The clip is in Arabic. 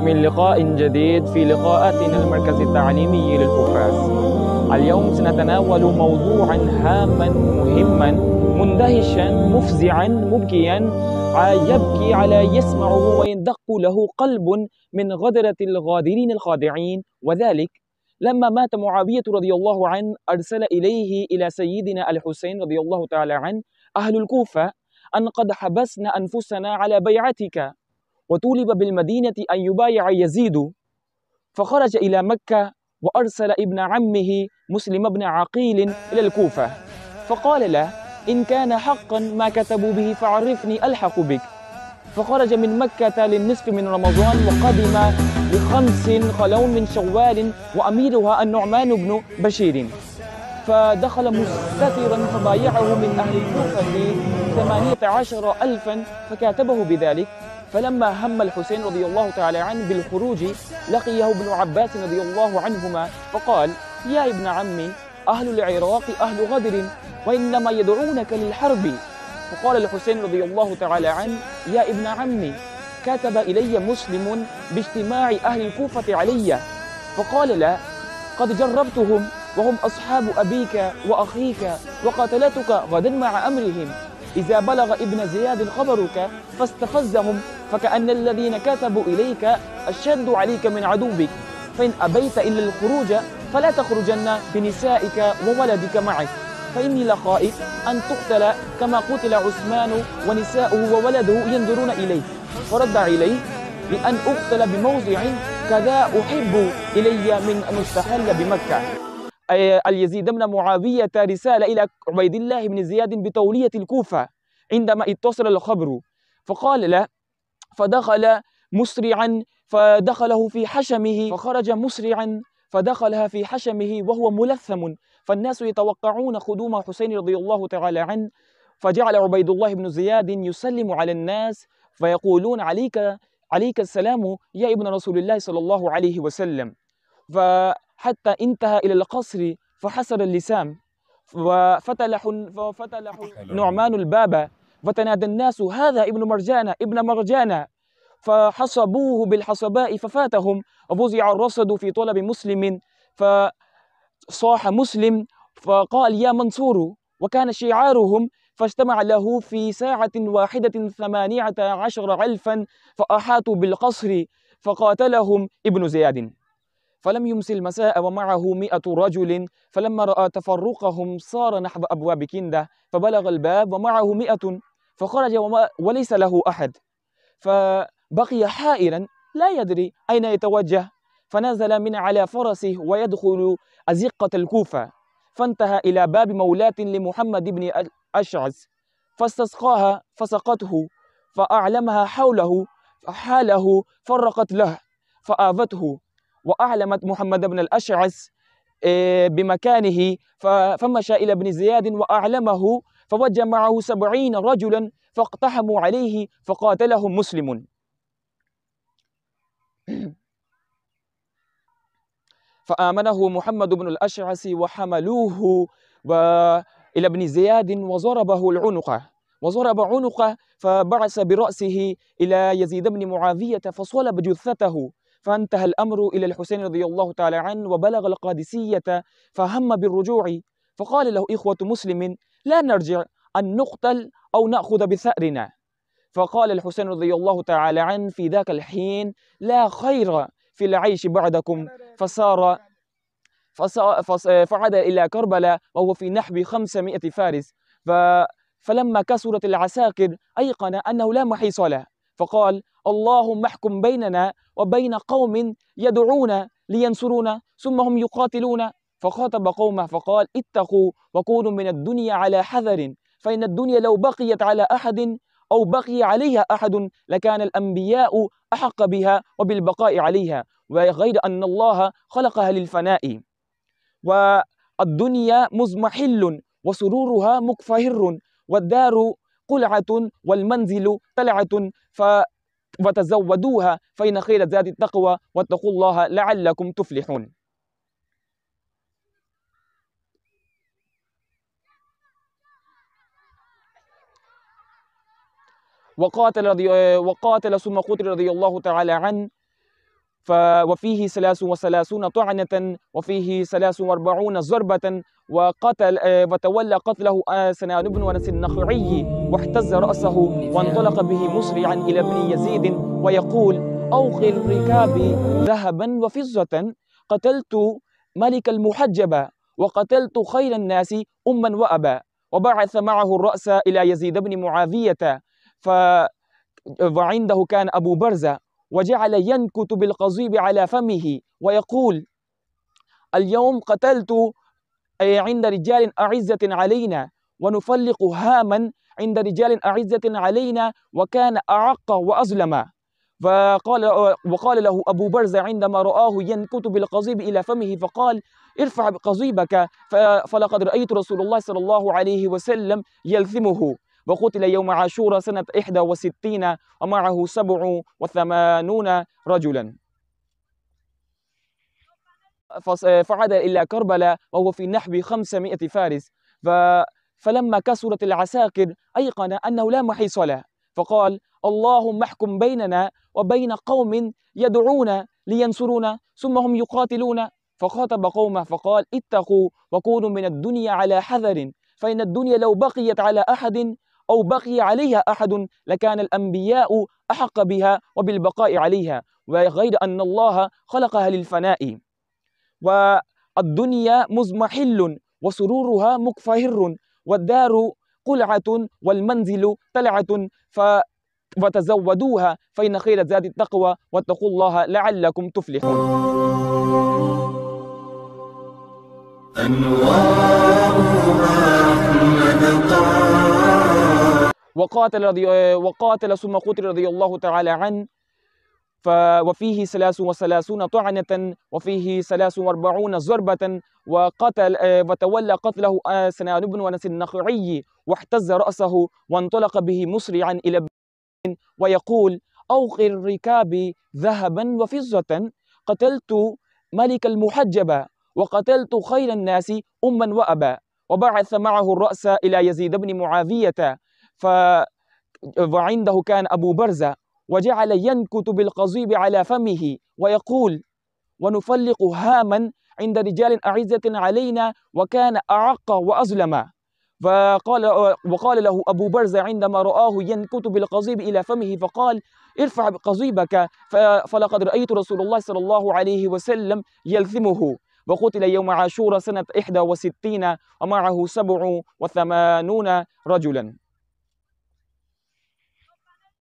من لقاء جديد في لقاءاتنا المركز التعليمي للحفاظ. اليوم سنتناول موضوعا هاما مهما مندهشا مفزعا مبكيا يبكي على يسمعه ويندق له قلب من غدرة الغادرين الخادعين، وذلك لما مات معاوية رضي الله عنه أرسل إلى سيدنا الحسين رضي الله تعالى عنه أهل الكوفة أن قد حبسنا أنفسنا على بيعتك، وطولب بالمدينة أن يبايع يزيد، فخرج إلى مكة وأرسل ابن عمه مسلم بن عقيل إلى الكوفة، فقال له: إن كان حقا ما كتبوا به فعرفني ألحق بك. فخرج من مكة للنصف من رمضان وقدم ل5 خلون من شوال وأميرها النعمان بن بشير، فدخل مستترا فبايعه من أهل الكوفة 18,000 فكاتبه بذلك. فلما هم الحسين رضي الله تعالى عنه بالخروج لقيه ابن عباس رضي الله عنهما فقال: يا ابن عمي، أهل العراق أهل غدر وإنما يدعونك للحرب. فقال الحسين رضي الله تعالى عنه: يا ابن عمي، كتب إلي مسلم باجتماع أهل الكوفة علي. فقال له: قد جربتهم وهم أصحاب أبيك وأخيك وقتلتك غدا مع أمرهم. إذا بلغ ابن زياد خبرك فاستفزهم، فكأن الذين كتبوا إليك أشد عليك من عدوك، فإن أبيت إلا الخروج فلا تخرجن بنسائك وولدك معك، فإني لخائف أن تقتل كما قتل عثمان ونساؤه وولده ينظرون إليه. فرد عليه: لأن أقتل بموضع كذا أحب إلي من أن أستحل بمكة. اليزيد بن معاوية رسالة إلى عبيد الله بن زياد بتولية الكوفة عندما اتصل الخبر، فقال له، فدخل مسرعا فدخله في حشمه، فخرج مسرعا فدخلها في حشمه وهو ملثم، فالناس يتوقعون قدوم حسين رضي الله تعالى عنه. فجعل عبيد الله بن زياد يسلم على الناس فيقولون: عليك السلام يا ابن رسول الله صلى الله عليه وسلم. فحتى انتهى إلى القصر فحسر اللسان، ففتح نعمان الباب فتنادى الناس: هذا ابن مرجانة ابن مرجانة. فحصبوه بالحصباء ففاتهم، وفزع الرصد في طلب مسلم، فصاح مسلم فقال: يا منصور، وكان شعارهم، فاجتمع له في ساعة واحدة 18,000 فأحاطوا بالقصر فقاتلهم ابن زياد. فلم يمس المساء ومعه 100 رجل، فلما رأى تفرقهم صار نحو أبواب كندة فبلغ الباب ومعه 100، فخرج وليس له أحد، فبقي حائرا لا يدري أين يتوجه، فنزل من على فرسه ويدخل أزقة الكوفة، فانتهى إلى باب مولاة لمحمد بن أشعث فاستسقاها فسقته، فأعلمها حاله فرقت له فآذته، وأعلمت محمد بن الأشعث بمكانه، فمشى إلى ابن زياد وأعلمه، فوجه معه 70 رجلا فاقتحموا عليه فقاتلهم مسلم. فآمنه محمد بن الأشعث وحملوه إلى ابن زياد وضرب عنقه فبعث برأسه إلى يزيد بن معاوية فصلب جثته، فانتهى الأمر إلى الحسين رضي الله تعالى عنه وبلغ القادسية فهم بالرجوع، فقال له إخوة مسلم: لا نرجع أن نقتل أو نأخذ بثأرنا. فقال الحسين رضي الله تعالى عنه في ذاك الحين: لا خير في العيش بعدكم. فعاد إلى كربلاء وهو في نحو 500 فارس، فلما كثرت العساكر أيقن أنه لا محيص له، فقال: اللهم احكم بيننا وبين قوم يدعون لينصرونا ثم هم يقاتلون. فخاطب قومه فقال: اتقوا وكونوا من الدنيا على حذر، فإن الدنيا لو بقيت على أحد أو بقي عليها أحد لكان الأنبياء أحق بها وبالبقاء عليها، وغير أن الله خلقها للفناء، والدنيا مزمحل وسرورها مكفهر، والدار قلعة والمنزل طلعة، فتزودوها فإن خير زاد التقوى واتقوا الله لعلكم تفلحون. وقاتل ثم قتل رضي الله تعالى عنه وفيه 33 طعنة وفيه 43 ضربة، وتولى قتله سنان بن ونس النخعي، واحتز رأسه وانطلق به مسرعا إلى ابن يزيد ويقول: أوقي الركاب ذهبا وفضة، قتلت ملك المحجب وقتلت خير الناس أما وأبا. وبعث معه الرأس إلى يزيد بن معاوية، وعنده كان أبو برزة، وجعل ينكت بالقضيب على فمه ويقول: اليوم قتلت عند رجال أعزة علينا، ونفلق هاما عند رجال أعزة علينا، وكان أعق وأظلم. وقال له أبو برزة عندما رآه ينكت بالقضيب إلى فمه، فقال: ارفع بقضيبك، فلقد رأيت رسول الله صلى الله عليه وسلم يلثمه. وقتل يوم عاشوراء سنة 61 ومعه 87 رجلا. فعاد إلى كربلاء وهو في نحو 500 فارس. فلما كثرت العساكر أيقن أنه لا محيص له، فقال: اللهم احكم بيننا وبين قوم يدعون لينصرونا ثم هم يقاتلون. فخاطب قومه فقال: اتقوا وكونوا من الدنيا على حذر، فإن الدنيا لو بقيت على أحد أو بقي عليها أحد لكان الأنبياء أحق بها وبالبقاء عليها، وغير أن الله خلقها للفناء. والدنيا مزمحل وسرورها مكفهر، والدار قلعة والمنزل تلعة، وتزودوها فإن خير زاد التقوى، واتقوا الله لعلكم تفلحون. وقاتل ثم قتل رضي الله تعالى عنه. وفيه 33 طعنة وفيه 43 ضربة، وتولى قتله سنان بن ونس النخعي، واحتز رأسه وانطلق به مسرعا إلى ابن ويقول: أوقي الركاب ذهبا وفضة، قتلت ملك المحجب وقتلت خير الناس أما وأبا. وبعث معه الرأس إلى يزيد بن معاوية، وعنده كان أبو برزة، وجعل ينكت بالقضيب على فمه ويقول: ونفلق هاما عند رجال أعزة علينا، وكان أعق وأظلم. وقال له أبو برزة عندما رآه ينكت بالقضيب إلى فمه، فقال: ارفع بقضيبك، فلقد رأيت رسول الله صلى الله عليه وسلم يلثمه. وقتل يوم عاشوراء سنة 61 ومعه 87 رجلا.